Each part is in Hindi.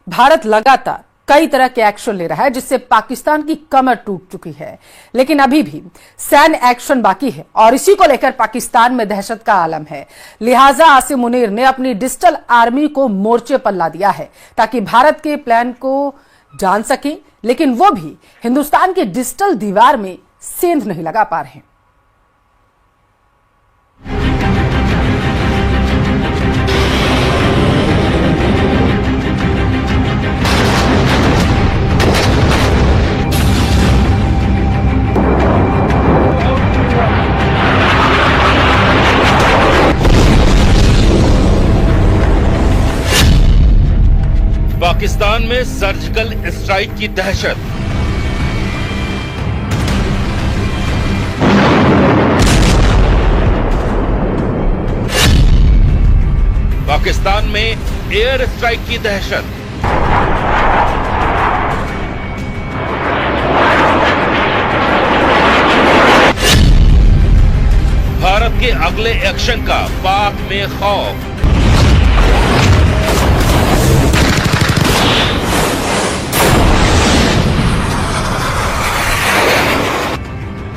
भारत लगातार कई तरह के एक्शन ले रहा है जिससे पाकिस्तान की कमर टूट चुकी है, लेकिन अभी भी सैन्य एक्शन बाकी है और इसी को लेकर पाकिस्तान में दहशत का आलम है। लिहाजा आसिम मुनीर ने अपनी डिजिटल आर्मी को मोर्चे पर ला दिया है ताकि भारत के प्लान को जान सके, लेकिन वो भी हिंदुस्तान की डिजिटल दीवार में सेंध नहीं लगा पा रहे हैं। पाकिस्तान में सर्जिकल स्ट्राइक की दहशत। पाकिस्तान में एयर स्ट्राइक की दहशत। भारत के अगले एक्शन का पाक में खौफ।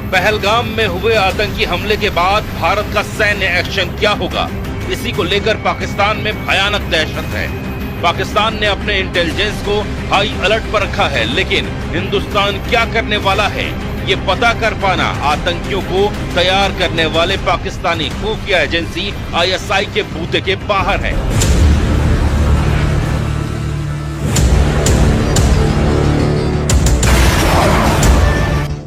पहलगाम में हुए आतंकी हमले के बाद भारत का सैन्य एक्शन क्या होगा, इसी को लेकर पाकिस्तान में भयानक दहशत है। पाकिस्तान ने अपने इंटेलिजेंस को हाई अलर्ट पर रखा है, लेकिन हिंदुस्तान क्या करने वाला है ये पता कर पाना आतंकियों को तैयार करने वाले पाकिस्तानी खुफिया एजेंसी ISI के बूते के बाहर है।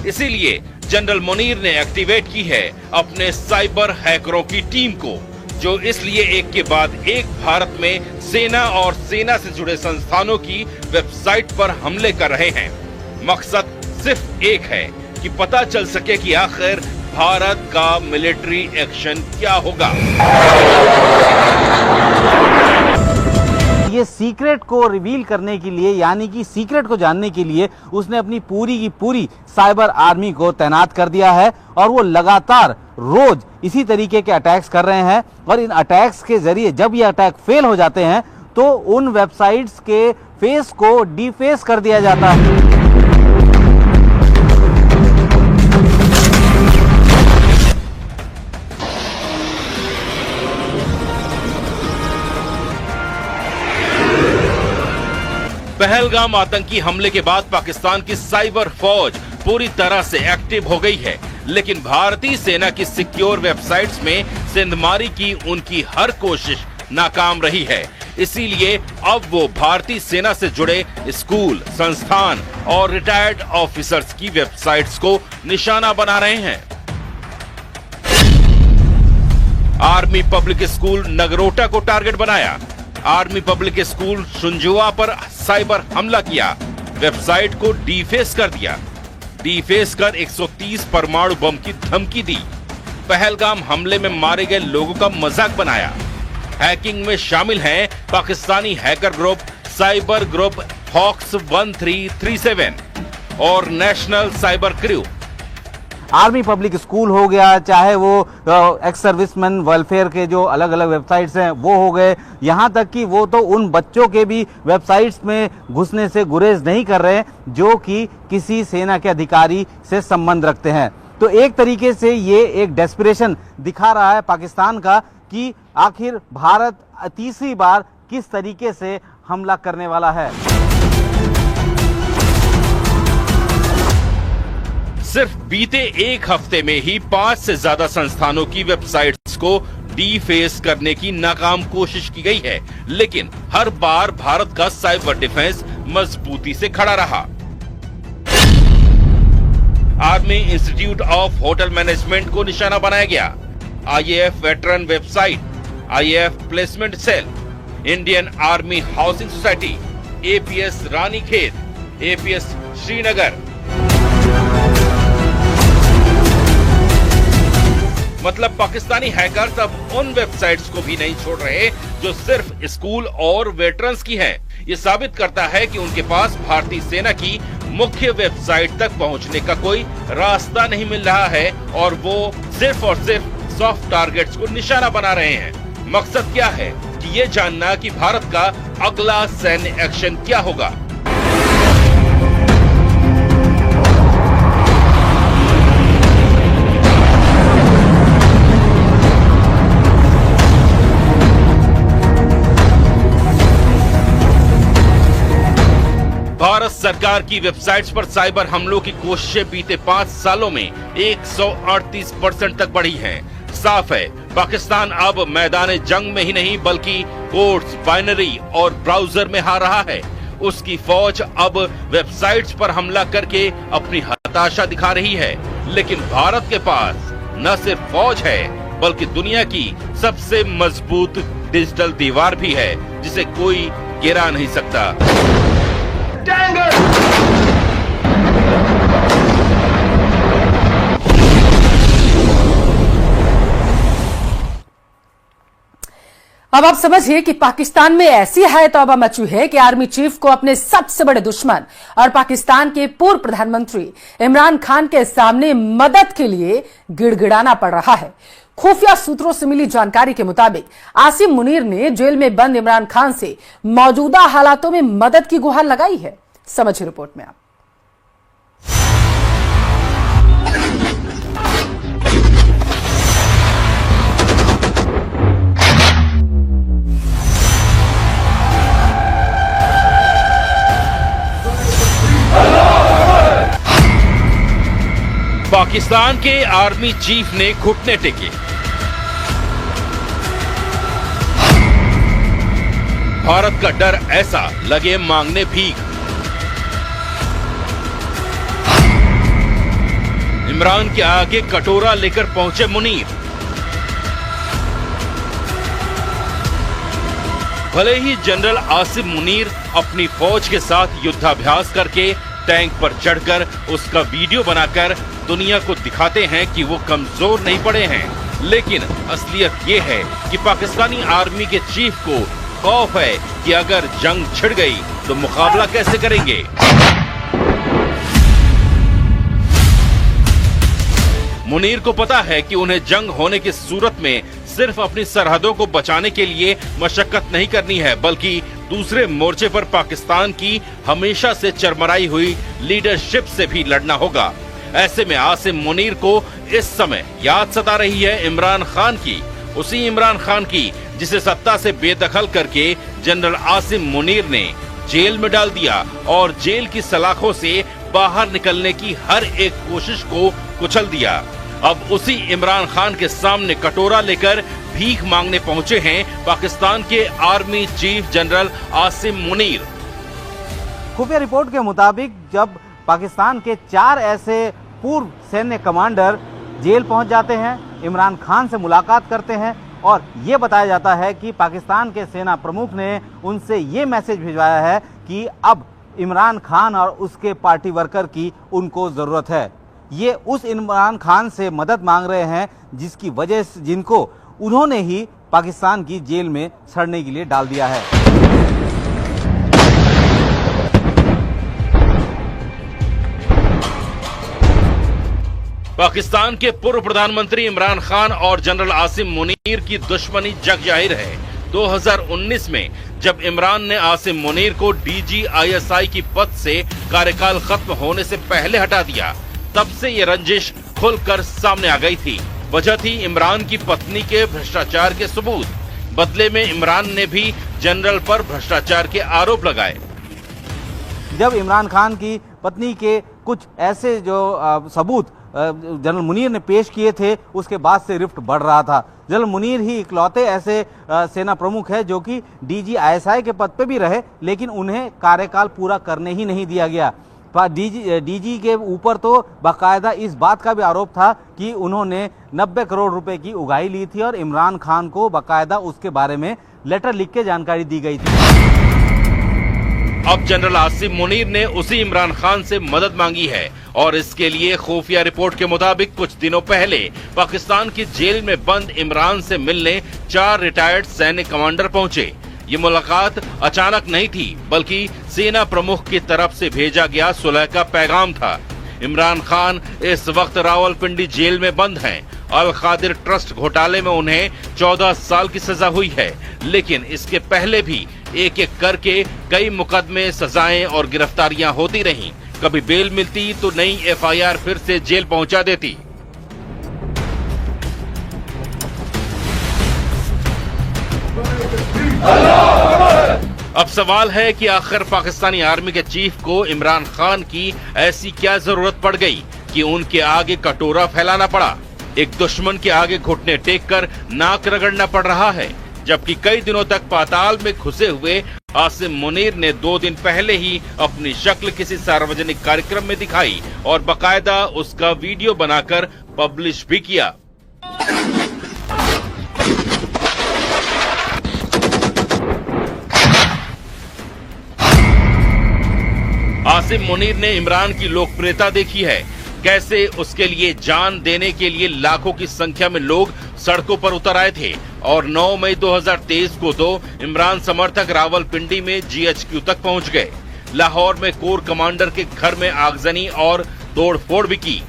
इसीलिए जनरल मुनीर ने एक्टिवेट की है अपने साइबर हैकरों की टीम को, जो इसलिए एक के बाद एक भारत में सेना और सेना से जुड़े संस्थानों की वेबसाइट पर हमले कर रहे हैं। मकसद सिर्फ एक है कि पता चल सके कि आखिर भारत का मिलिट्री एक्शन क्या होगा। ये सीक्रेट को रिवील करने के लिए, यानी कि सीक्रेट को जानने के लिए उसने अपनी पूरी की पूरी साइबर आर्मी को तैनात कर दिया है और वो लगातार रोज इसी तरीके के अटैक्स कर रहे हैं। और इन अटैक्स के जरिए जब ये अटैक फेल हो जाते हैं तो उन वेबसाइट्स के फेस को डीफेस कर दिया जाता है। पहलगाम आतंकी हमले के बाद पाकिस्तान की साइबर फौज पूरी तरह से एक्टिव हो गई है, लेकिन भारतीय सेना की सिक्योर वेबसाइट्स में सेंधमारी की उनकी हर कोशिश नाकाम रही है। इसीलिए अब वो भारतीय सेना से जुड़े स्कूल, संस्थान और रिटायर्ड ऑफिसर्स की वेबसाइट्स को निशाना बना रहे हैं। आर्मी पब्लिक स्कूल नगरोटा को टारगेट बनाया। आर्मी पब्लिक स्कूल शुंजुआ पर साइबर हमला किया, वेबसाइट को डीफेस कर दिया। डीफेस कर 130 परमाणु बम की धमकी दी। पहलगाम हमले में मारे गए लोगों का मजाक बनाया। हैकिंग में शामिल हैं Pakistani hacker group cyber group hawks 1337 और national cyber crew. Army public school हो गया, चाहे वो एक्स सर्विसमैन वेलफेयर के जो अलग अलग वेबसाइट्स हैं वो हो गए, यहाँ तक कि वो तो उन बच्चों के भी वेबसाइट्स में घुसने से गुरेज नहीं कर रहे जो कि किसी सेना के अधिकारी से संबंध रखते हैं। तो एक तरीके से ये एक डेस्परेशन दिखा रहा है पाकिस्तान का कि आखिर भारत तीसरी बार किस तरीके से हमला करने वाला है। सिर्फ बीते एक हफ्ते में ही 5 से ज्यादा संस्थानों की वेबसाइट्स को डीफेस करने की नाकाम कोशिश की गई है, लेकिन हर बार भारत का साइबर डिफेंस मजबूती से खड़ा रहा। Army institute of hotel management को निशाना बनाया गया। IAF veteran website, IAF placement cell, Indian army housing society, APS Ranikhet, APS Srinagar. मतलब पाकिस्तानी हैकर्स अब उन वेबसाइट्स को भी नहीं छोड़ रहे जो सिर्फ स्कूल और वेटरन्स की हैं। ये साबित करता है कि उनके पास भारतीय सेना की मुख्य वेबसाइट तक पहुंचने का कोई रास्ता नहीं मिल रहा है और वो सिर्फ और सिर्फ सॉफ्ट टारगेट्स को निशाना बना रहे हैं। मकसद क्या है कि ये जानना कि भारत का अगला सैन्य एक्शन क्या होगा। भारत सरकार की वेबसाइट्स पर साइबर हमलों की कोशिशें बीते 5 सालों में 138% तक बढ़ी हैं। साफ है, पाकिस्तान अब मैदान जंग में ही नहीं बल्कि कोड्स, बाइनरी और ब्राउजर में हार रहा है। उसकी फौज अब वेबसाइट्स पर हमला करके अपनी हताशा दिखा रही है। लेकिन भारत के पास न सिर्फ फौज है बल्कि दुनिया की सबसे मजबूत डिजिटल दीवार भी है जिसे कोई गिरा नहीं सकता। अब आप समझिए कि पाकिस्तान में ऐसी है तौबा मची है कि आर्मी चीफ को अपने सबसे बड़े दुश्मन और पाकिस्तान के पूर्व प्रधानमंत्री इमरान खान के सामने मदद के लिए गिड़गिड़ाना पड़ रहा है। खुफिया सूत्रों से मिली जानकारी के मुताबिक आसिम मुनीर ने जेल में बंद इमरान खान से मौजूदा हालातों में मदद की गुहार लगाई है। समझिए रिपोर्ट में आप। पाकिस्तान के आर्मी चीफ ने घुटने टेके। भारत का डर ऐसा लगे मांगने भीख। इमरान के आगे कटोरा लेकर पहुंचे मुनीर। भले ही जनरल आसिम मुनीर अपनी फौज के साथ युद्धाभ्यास करके टैंक पर चढ़कर उसका वीडियो बनाकर दुनिया को दिखाते हैं कि वो कमजोर नहीं पड़े हैं, लेकिन असलियत ये है कि पाकिस्तानी आर्मी के चीफ को खौफ है कि अगर जंग छिड़ गई तो मुकाबला कैसे करेंगे। मुनीर को पता है कि उन्हें जंग होने की सूरत में सिर्फ अपनी सरहदों को बचाने के लिए मशक्कत नहीं करनी है बल्कि दूसरे मोर्चे पर पाकिस्तान की हमेशा से चरमराई हुई लीडरशिप से भी लड़ना होगा। ऐसे में आसिम मुनीर को इस समय याद सता रही है इमरान खान की, उसी इमरान खान की जिसे सत्ता से बेदखल करके जनरल आसिम मुनीर ने जेल में डाल दिया और जेल की सलाखों से बाहर निकलने की हर एक कोशिश को कुचल दिया। अब उसी इमरान खान के सामने कटोरा लेकर भीख मांगने पहुंचे हैं पाकिस्तान के army chief general Asim Munir. खुफिया रिपोर्ट के मुताबिक जब पाकिस्तान के 4 ऐसे पूर्व सैन्य कमांडर जेल पहुंच जाते हैं, इमरान खान से मुलाकात करते हैं और ये बताया जाता है कि पाकिस्तान के सेना प्रमुख ने उनसे ये मैसेज भिजवाया है कि अब इमरान खान और उसके पार्टी वर्कर की उनको ज़रूरत है। ये उस इमरान खान से मदद मांग रहे हैं जिसकी वजह से जिनको उन्होंने ही पाकिस्तान की जेल में सड़ने के लिए डाल दिया है। पाकिस्तान के पूर्व प्रधानमंत्री इमरान खान और जनरल आसिम मुनीर की दुश्मनी जग जाहिर है। 2019 में जब इमरान ने आसिम मुनीर को डीजी ISI की पद से कार्यकाल खत्म होने से पहले हटा दिया, तब से ये रंजिश खुलकर सामने आ गई थी। वजह थी इमरान की पत्नी के भ्रष्टाचार के सबूत। बदले में इमरान ने भी जनरल पर भ्रष्टाचार के आरोप लगाए। जब इमरान खान की पत्नी के कुछ ऐसे जो सबूत जनरल मुनीर ने पेश किए थे, उसके बाद से रिफ्ट बढ़ रहा था। जनरल मुनीर ही इकलौते ऐसे सेना प्रमुख है जो कि डीजी ISI के पद पे भी रहे, लेकिन उन्हें कार्यकाल पूरा करने ही नहीं दिया गया। डीजी के ऊपर तो बाकायदा इस बात का भी आरोप था कि उन्होंने 90 करोड़ रुपए की उगाही ली थी और इमरान खान को बाकायदा उसके बारे में लेटर लिख के जानकारी दी गई थी। अब जनरल आसिम मुनीर ने उसी इमरान खान से मदद मांगी है और इसके लिए खुफिया रिपोर्ट के मुताबिक कुछ दिनों पहले पाकिस्तान की जेल में बंद इमरान से मिलने 4 रिटायर्ड सैन्य कमांडर पहुंचे। ये मुलाकात अचानक नहीं थी बल्कि सेना प्रमुख की तरफ से भेजा गया सुलह का पैगाम था। इमरान खान इस वक्त रावलपिंडी जेल में बंद हैं। अल खादिर ट्रस्ट घोटाले में उन्हें 14 साल की सजा हुई है, लेकिन इसके पहले भी एक एक करके कई मुकदमे, सजाएं और गिरफ्तारियां होती रहीं। कभी बेल मिलती तो नई एफआईआर फिर से जेल पहुंचा देती। अब सवाल है कि आखिर पाकिस्तानी आर्मी के चीफ को इमरान खान की ऐसी क्या जरूरत पड़ गई कि उनके आगे कटोरा फैलाना पड़ा। एक दुश्मन के आगे घुटने टेक कर नाक रगड़ना पड़ रहा है, जबकि कई दिनों तक पाताल में घुसे हुए आसिम मुनीर ने 2 दिन पहले ही अपनी शक्ल किसी सार्वजनिक कार्यक्रम में दिखाई और बाकायदा उसका वीडियो बनाकर पब्लिश भी किया। आसिम मुनीर ने इमरान की लोकप्रियता देखी है, कैसे उसके लिए जान देने के लिए लाखों की संख्या में लोग सड़कों पर उतर आए थे और 9 मई 2023 को तो इमरान समर्थक रावलपिंडी में जीएचक्यू तक पहुंच गए। लाहौर में कोर कमांडर के घर में आगजनी और तोड़फोड़ भी की।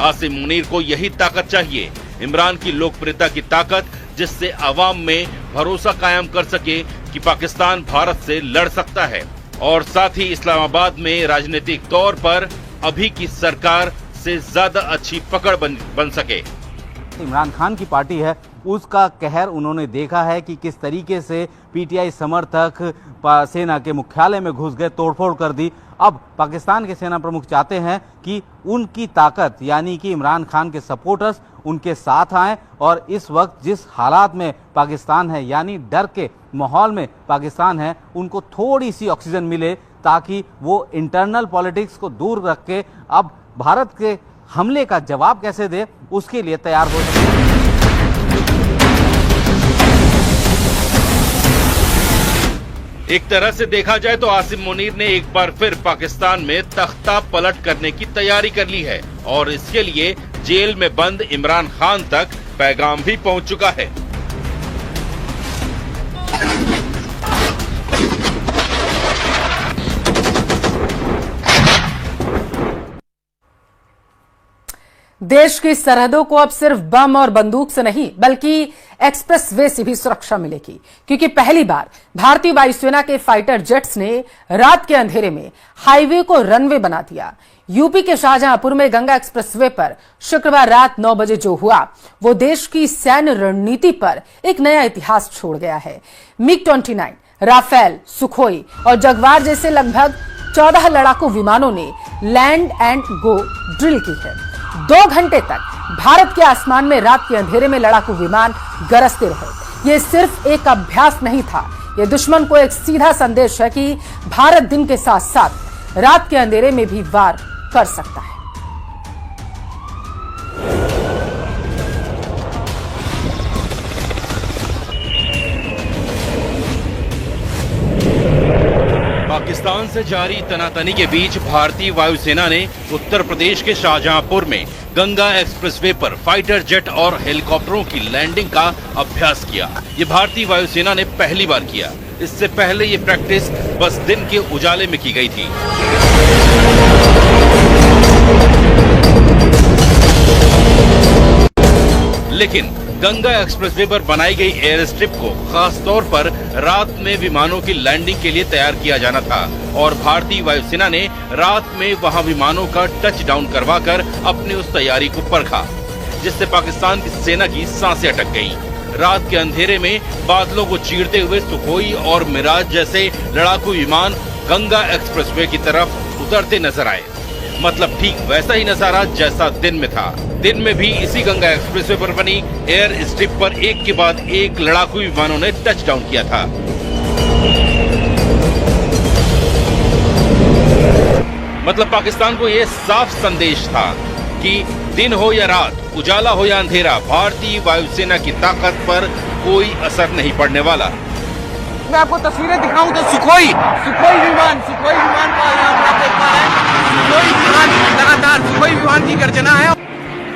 आसिम मुनीर को यही ताकत चाहिए, इमरान की लोकप्रियता की ताकत, जिससे अवाम में भरोसा कायम कर सके कि पाकिस्तान भारत से लड़ सकता है और साथ ही इस्लामाबाद में राजनीतिक तौर पर अभी की सरकार से ज्यादा अच्छी पकड़ बन सके। इमरान खान की पार्टी है, उसका कहर उन्होंने देखा है कि किस तरीके से पीटीआई समर्थक सेना के मुख्यालय में घुस गए, तोड़फोड़ कर दी। अब पाकिस्तान के सेना प्रमुख चाहते हैं कि उनकी ताकत यानी कि इमरान खान के सपोर्टर्स उनके साथ आएं और इस वक्त जिस हालात में पाकिस्तान है यानी डर के माहौल में पाकिस्तान है, उनको थोड़ी सी ऑक्सीजन मिले ताकि वो इंटरनल पॉलिटिक्स को दूर रख के अब भारत के हमले का जवाब कैसे दे उसके लिए तैयार हो सके। एक तरह से देखा जाए तो आसिम मुनीर ने एक बार फिर पाकिस्तान में तख्ता पलट करने की तैयारी कर ली है और इसके लिए जेल में बंद इमरान खान तक पैगाम भी पहुंच चुका है। देश की सरहदों को अब सिर्फ बम और बंदूक से नहीं बल्कि एक्सप्रेसवे से भी सुरक्षा मिलेगी, क्योंकि पहली बार भारतीय वायुसेना के फाइटर जेट्स ने रात के अंधेरे में हाईवे को रनवे बना दिया। यूपी के शाहजहांपुर में गंगा एक्सप्रेसवे पर शुक्रवार रात 9 बजे जो हुआ वो देश की सैन्य रणनीति पर एक नया इतिहास छोड़ गया है। MiG-29, राफेल, सुखोई और जगवार जैसे लगभग 14 लड़ाकू विमानों ने लैंड एंड गो ड्रिल की है। 2 घंटे तक भारत के आसमान में रात के अंधेरे में लड़ाकू विमान गरजते रहे। ये सिर्फ एक अभ्यास नहीं था, ये दुश्मन को एक सीधा संदेश है कि भारत दिन के साथ साथ रात के अंधेरे में भी वार कर सकता है। पाकिस्तान से जारी तनातनी के बीच भारतीय वायुसेना ने उत्तर प्रदेश के शाहजहांपुर में गंगा एक्सप्रेसवे पर फाइटर जेट और हेलीकॉप्टरों की लैंडिंग का अभ्यास किया। ये भारतीय वायुसेना ने पहली बार किया। इससे पहले ये प्रैक्टिस बस दिन के उजाले में की गई थी। लेकिन गंगा एक्सप्रेसवे पर बनाई गई एयर स्ट्रिप को खास तौर पर रात में विमानों की लैंडिंग के लिए तैयार किया जाना था और भारतीय वायुसेना ने रात में वहां विमानों का टच डाउन करवाकर अपनी उस तैयारी को परखा, जिससे पाकिस्तान की सेना की सांसें अटक गईं। रात के अंधेरे में बादलों को चीरते हुए सुखोई और मिराज जैसे लड़ाकू विमान गंगा एक्सप्रेसवे की तरफ उतरते नजर आए। मतलब ठीक वैसा ही नजारा जैसा दिन में था। दिन में भी इसी गंगा एक्सप्रेसवे पर बनी एयर स्ट्रिप पर एक के बाद एक लड़ाकू विमानों ने टच डाउन किया था। मतलब पाकिस्तान को यह साफ संदेश था कि दिन हो या रात, उजाला हो या अंधेरा, भारतीय वायुसेना की ताकत पर कोई असर नहीं पड़ने वाला। मैं आपको तस्वीरें दिखाऊं तो सुखोई विमान को यहाँ पर आप देख पा रहे हैं। सुखोई विमान लगातार सुखोई विमान की गर्जना है।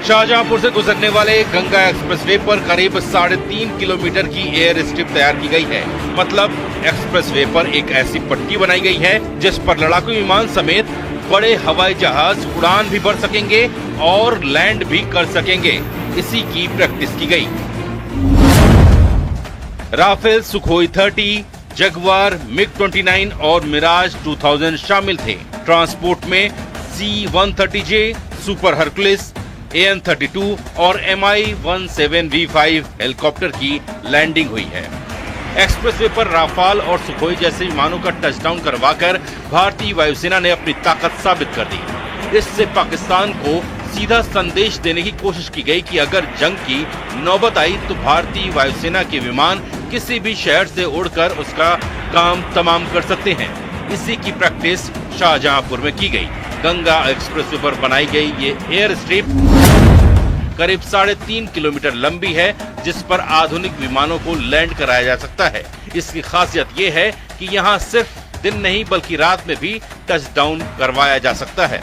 शाहजहांपुर से गुजरने वाले गंगा एक्सप्रेसवे पर करीब 3.5 किलोमीटर की एयर स्ट्रिप तैयार की गई है। मतलब एक्सप्रेसवे पर एक ऐसी पट्टी बनाई गई है जिस पर लड़ाकू विमान समेत बड़े हवाई जहाज उड़ान भी भर सकेंगे और लैंड भी कर सकेंगे। इसी की प्रैक्टिस की गई। राफेल, सुखोई 30, जगुआर, MiG-29 और मिराज 2000 शामिल थे। ट्रांसपोर्ट में C-130J, सुपर हरकुलिस, AN-32 और Mi-17V5 हेलीकॉप्टर की लैंडिंग हुई है। एक्सप्रेसवे पर राफाल और सुखोई जैसे विमानों का टचडाउन करवाकर भारतीय वायुसेना ने अपनी ताकत साबित कर दी। इससे पाकिस्तान को सीधा संदेश देने की कोशिश की गई कि अगर जंग की नौबत आई तो भारतीय वायुसेना के विमान किसी भी शहर से उड़कर उसका काम तमाम कर सकते हैं। इसी की प्रैक्टिस शाहजहांपुर में की गई। गंगा एक्सप्रेसवे पर बनाई गई ये एयर स्ट्रिप करीब 3.5 किलोमीटर लंबी है, जिस पर आधुनिक विमानों को लैंड कराया जा सकता है। इसकी खासियत ये है कि यहाँ सिर्फ दिन नहीं बल्कि रात में भी टचडाउन करवाया जा सकता है।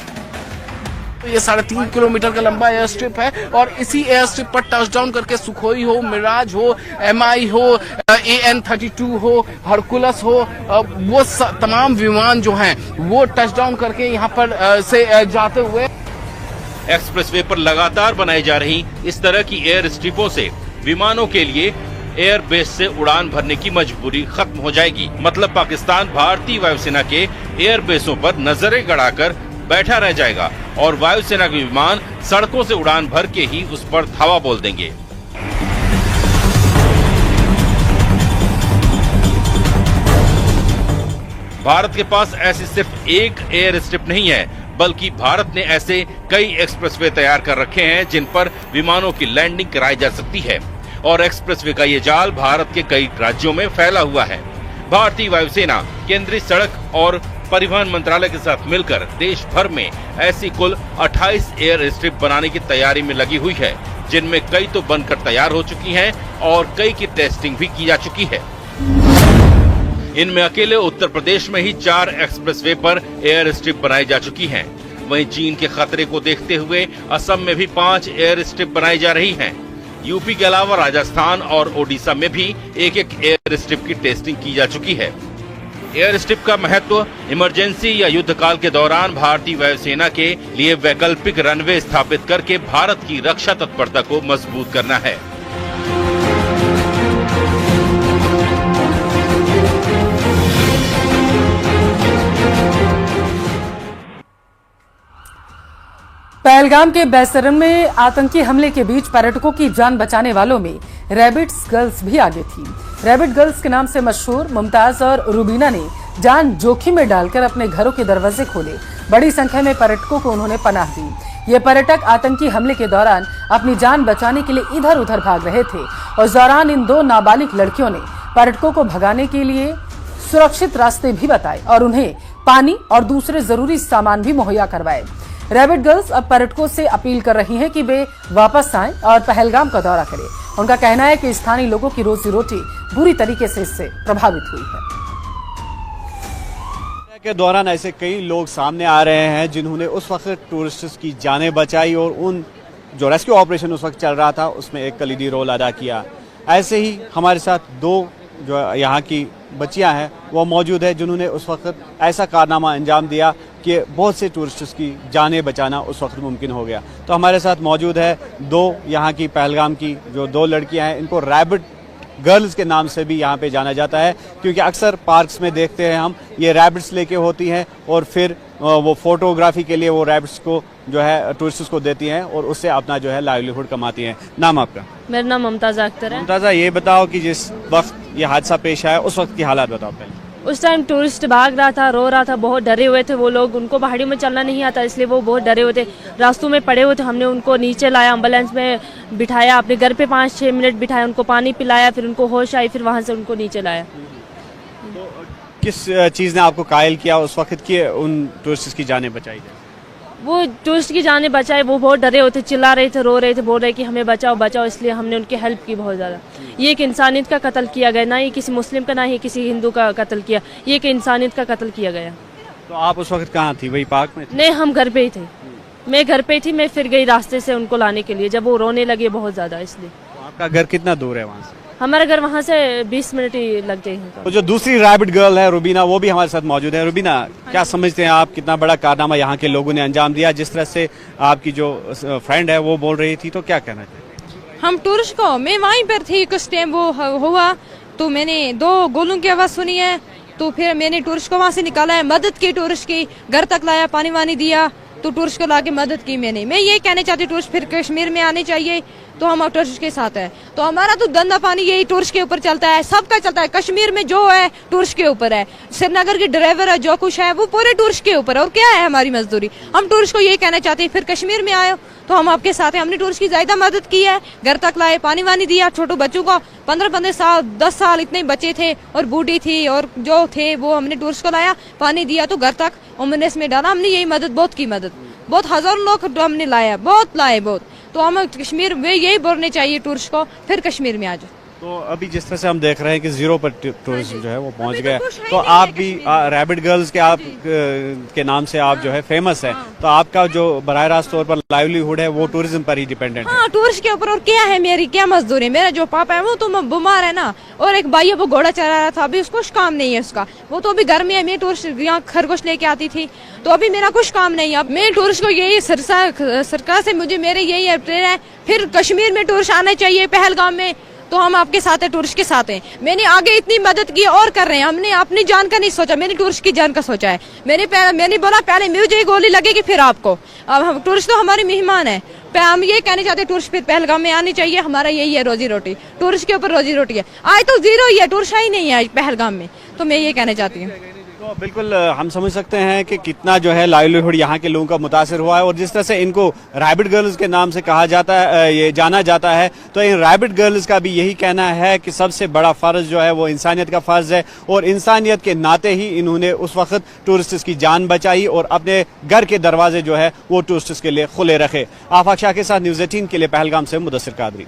तो ये 3.5 किलोमीटर का लंबा एयर स्ट्रिप है और इसी एयर स्ट्रिप पर टचडाउन करके सुखोई हो, मिराज हो, MI हो, AN-32 हो, हरकुलस हो, वो तमाम विमान जो हैं वो टचडाउन करके यहाँ पर से जाते हुए। एक्सप्रेसवे पर लगातार बनाई जा रही इस तरह की एयर स्ट्रिपों से विमानों के लिए एयर बेस से उड़ान भरने की मजबूरी खत्म हो जाएगी। मतलब पाकिस्तान भारतीय वायुसेना के एयर बेसों पर नजरें गड़ाकर बैठा रह जाएगा और वायुसेना के विमान सड़कों से उड़ान भर के ही उस पर धावा बोल देंगे। भारत के पास ऐसी सिर्फ एक एयर स्ट्रिप नहीं है, बल्कि भारत ने ऐसे कई एक्सप्रेसवे तैयार कर रखे हैं जिन पर विमानों की लैंडिंग कराई जा सकती है और एक्सप्रेसवे का ये जाल भारत के कई राज्यों में फैला हुआ है। भारतीय वायुसेना केंद्रीय सड़क और परिवहन मंत्रालय के साथ मिलकर देश भर में ऐसी कुल 28 एयर स्ट्रिप बनाने की तैयारी में लगी हुई है, जिनमें कई तो बनकर तैयार हो चुकी हैं और कई की टेस्टिंग भी की जा चुकी है। इनमें अकेले उत्तर प्रदेश में ही 4 एक्सप्रेसवे पर एयर स्ट्रिप बनाई जा चुकी हैं। वहीं चीन के खतरे को देखते हुए असम में भी 5 एयर स्ट्रिप बनाई जा रही हैं। यूपी के अलावा राजस्थान और ओडिशा में भी एक एयर स्ट्रिप की टेस्टिंग की जा चुकी है। एयर स्ट्रिप का महत्व इमरजेंसी या युद्ध काल के दौरान भारतीय वायुसेना के लिए वैकल्पिक रनवे स्थापित करके भारत की रक्षा तत्परता को मजबूत करना है। पहलगाम के बैसरन में आतंकी हमले के बीच पर्यटकों की जान बचाने वालों में रैबिट्स गर्ल्स भी आगे थी। रैबिट गर्ल्स के नाम से मशहूर मुमताज और रूबीना ने जान जोखिम में डालकर अपने घरों के दरवाजे खोले। बड़ी संख्या में पर्यटकों को उन्होंने पनाह दी। ये पर्यटक आतंकी हमले के दौरान अपनी जान बचाने के लिए इधर उधर भाग रहे थे और इस दौरान इन 2 नाबालिग लड़कियों ने पर्यटकों को भगाने के लिए सुरक्षित रास्ते भी बताए और उन्हें पानी और दूसरे जरूरी सामान भी मुहैया करवाए। रैबिट गर्ल्स अब पर्यटकों से अपील कर रही हैं कि वे वापस आएं और पहलगाम का दौरा करें। उनका कहना है कि स्थानीय लोगों की रोजी रोटी बुरी तरीके से इससे प्रभावित हुई है। के दौरान ऐसे कई लोग सामने आ रहे हैं जिन्होंने उस वक्त टूरिस्ट्स की जानें बचाई और उन जो रेस्क्यू ऑपरेशन उस वक्त चल रहा था उसमें एक कलीदी रोल अदा किया। ऐसे ही हमारे साथ 2 जो यहाँ की बच्चियां हैं वो मौजूद है जिन्होंने उस वक्त ऐसा कारनामा अंजाम दिया कि बहुत से टूरिस्ट्स की जानें बचाना उस वक्त मुमकिन हो गया। तो हमारे साथ मौजूद है 2 यहाँ की पहलगाम की जो 2 लड़कियां हैं। इनको रैबिट गर्ल्स के नाम से भी यहाँ पे जाना जाता है क्योंकि अक्सर पार्क्स में देखते हैं हम ये रैबिट्स लेके होती हैं और फिर वो फोटोग्राफी के लिए वो रैबिट्स को जो है टूरिस्ट्स को देती हैं और उससे अपना जो है लाइवलीहुड कमाती हैं। नाम आपका? मेरा नाम मुमताज़ अख्तर है। मुमताज़ा, ये बताओ कि जिस वक्त ये हादसा पेश आया उस वक्त की हालात बताओ पहले। उस टाइम टूरिस्ट भाग रहा था, रो रहा था, बहुत डरे हुए थे वो लोग। उनको पहाड़ियों में चलना नहीं आता इसलिए वो बहुत डरे हुए थे, रास्तों में पड़े हुए थे। हमने उनको नीचे लाया, एम्बुलेंस में बिठाया, अपने घर पे 5-6 मिनट बिठाया, उनको पानी पिलाया, फिर उनको होश आई, फिर वहाँ से उनको नीचे लाया। तो किस चीज़ ने आपको कायल किया उस वक्त कि उन टूरिस्ट की जानें बचाई जाए? वो टूरिस्ट की जानें बचाए, वो बहुत डरे होते, चिल्ला रहे थे, रो रहे थे, बोल रहे कि हमें बचाओ बचाओ, इसलिए हमने उनकी हेल्प की बहुत ज़्यादा। ये एक इंसानियत का कत्ल किया गया, ना ये किसी मुस्लिम का ना ही किसी हिंदू का कत्ल किया, ये एक इंसानियत का कत्ल किया गया। तो आप उस वक्त कहाँ थी? वही पार्क में? नहीं, हम घर पे ही थे। मैं घर पे थी, मैं फिर गई रास्ते से उनको लाने के लिए जब वो रोने लगे बहुत ज़्यादा, इसलिए। आपका घर कितना दूर है वहाँ से? हमारा घर वहाँ से 20 मिनट ही लग जाएंगे। तो जो दूसरी रैबिट गर्ल है रूबीना, वो भी हमारे साथ मौजूद है। रूबीना, क्या समझते हैं आप कितना बड़ा कारनामा यहाँ के लोगों ने अंजाम दिया? जिस तरह से आपकी जो फ्रेंड है वो बोल रही थी, तो क्या कहना चाहिए? हम टूरिस्ट को, मैं वहीं पर थी कुछ टाइम वो हुआ तो मैंने 2 गोलों की आवाज़ सुनी है, तो फिर मैंने टूरिस्ट को वहाँ से निकाला है, मदद की टूरिस्ट की, घर तक लाया, पानी वानी दिया, तो टूरिस्ट को लाके मदद की मैंने। मैं ये कहना चाहती हूँ टूरिस्ट फिर कश्मीर में आने चाहिए, तो हम टूरिस्ट के साथ है। तो हमारा तो धंधा पानी यही टूरिस्ट के ऊपर चलता है, सबका चलता है। कश्मीर में जो है टूरिस्ट के ऊपर है, श्रीनगर के ड्राइवर है, जो कुछ है वो पूरे टूरिस्ट के ऊपर है। और क्या है हमारी मजदूरी? हम टूरिस्ट को यही कहना चाहते हैं फिर कश्मीर में आए तो हम आपके साथ हैं। हमने टूरिस्ट की ज्यादा मदद की है, घर तक लाए, पानी वानी दिया, छोटे बच्चों को 15-15 साल 10 साल इतने बच्चे थे और बूढ़ी थी और जो थे वो हमने टूरिस्ट को लाया, पानी दिया, तो घर तक एम्बुलेंस में डाला। हमने यही मदद बहुत की, मदद बहुत हजारों लोग हमने लाया, बहुत लाए बहुत। तो हम कश्मीर में यही बोलने चाहिए टूरिस्ट को फिर कश्मीर में आ जाओ। तो अभी जिस तरह से हम देख रहे हैं कि 0 पर टूरिज्म जो है वो पहुंच गया, कुछ है तो ही आप नहीं भी कश्मीर रैबिट गर्ल्स के आप के नाम से आप जो है फेमस है, तो आपका जो बराह रास्त तौर पर लाइवलीहुड है वो टूरिज्म पर ही डिपेंडेंट है। हाँ, टूरिस्ट के ऊपर। और क्या है, मेरी क्या मजदूरी है? मेरा जो पापा है वो तो बीमार है ना, और एक भाई है वो घोड़ा चला रहा था, अभी उसको कुछ काम नहीं है उसका, वो तो अभी घर में है। मैं टूरिस्ट यहाँ खरगोश लेके आती थी, तो अभी मेरा कुछ काम नहीं है। अब मैं टूरिस्ट को यही सरकार से मुझे मेरे यही अपील है, फिर कश्मीर में टूरिस्ट आना चाहिए, पहलगाम में, तो हम आपके साथ है, टूरिस्ट के साथ हैं। मैंने आगे इतनी मदद की और कर रहे हैं, हमने अपनी जान का नहीं सोचा, मैंने टूरिस्ट की जान का सोचा है। मैंने बोला पहले मुझे गोली लगेगी फिर आपको। अब हम टूरिस्ट तो हमारे मेहमान है, हम ये कहने चाहते हैं टूरिस्ट फिर पहलगाम में आनी चाहिए। हमारा यही है रोजी रोटी, टूरिस्ट के ऊपर रोजी रोटी है। आज तो 0 ही है, टूरिस्ट ही नहीं है पहलगाम में, तो मैं ये कहना चाहती हूँ। तो बिल्कुल हम समझ सकते हैं कि कितना जो है लाइवलीहुड यहाँ के लोगों का मुतासिर हुआ है, और जिस तरह से इनको रैबिट गर्ल्स के नाम से कहा जाता है, ये जाना जाता है, तो इन रैबिट गर्ल्स का भी यही कहना है कि सबसे बड़ा फर्ज जो है वो इंसानियत का फर्ज है, और इंसानियत के नाते ही इन्होंने उस वक्त टूरिस्ट की जान बचाई और अपने घर के दरवाजे जो है वो टूरिस्ट के लिए खुले रखे। आफाक शाह के साथ न्यूज़ 18 के लिए पहलगाम से मुदस्सिर कादरी।